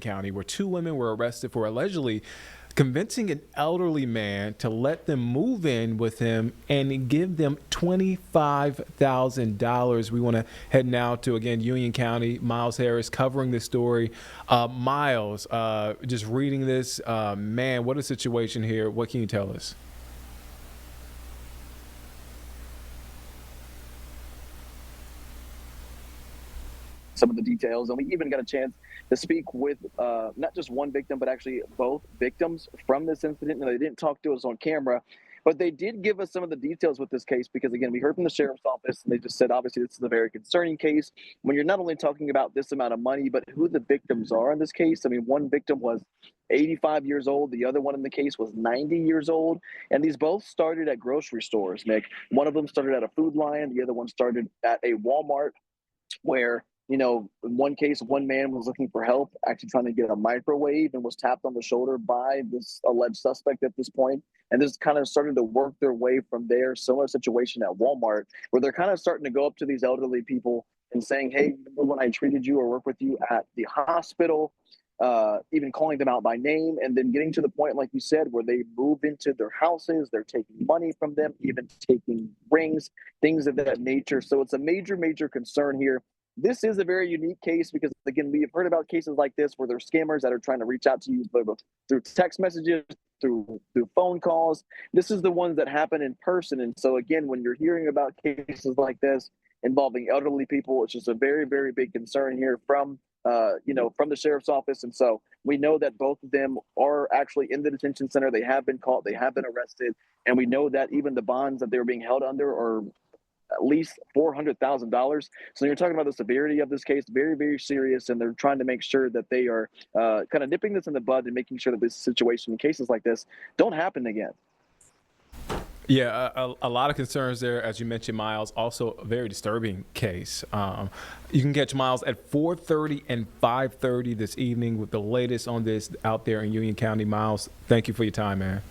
County, where two women were arrested for allegedly convincing an elderly man to let them move in with him and give them $25,000. We want to head now to, again, Union County. Miles Harris covering this story. Miles, just reading this, man, what a situation here. What can you tell us? Some of the details, and we even got a chance to speak with not just one victim, but actually both victims from this incident. And they didn't talk to us on camera, but they did give us some of the details with this case because, again, we heard from the sheriff's office, and they just said, obviously, this is a very concerning case when you're not only talking about this amount of money, but who the victims are in this case. I mean, one victim was 85 years old. The other one in the case was 90 years old. And these both started at grocery stores, Nick. One of them started at a Food Lion. The other one started at a Walmart where, in one case, one man was looking for help, actually trying to get a microwave, and was tapped on the shoulder by this alleged suspect at this point. And this kind of started to work their way from there. Similar situation at Walmart, where they're kind of starting to go up to these elderly people and saying, hey, remember when I treated you or worked with you at the hospital? Even calling them out by name, and then getting to the point, like you said, where they move into their houses, they're taking money from them, even taking rings, things of that nature. So it's a major, major concern here. This is a very unique case because, again, we have heard about cases like this where there's scammers that are trying to reach out to you through text messages, through phone calls. This is the ones that happen in person. And so, again, when you're hearing about cases like this involving elderly people, it's just a very, very big concern here from the sheriff's office. And so we know that both of them are actually in the detention center. They have been caught, they have been arrested, and we know that even the bonds that they were being held under are at least $400,000. So you're talking about the severity of this case, very, very serious, and they're trying to make sure that they are kind of nipping this in the bud and making sure that this situation, in cases like this, don't happen again. Yeah, a lot of concerns there, as you mentioned, Miles. Also, a very disturbing case. You can catch Miles at 4:30 and 5:30 this evening with the latest on this out there in Union County. Miles, thank you for your time, man.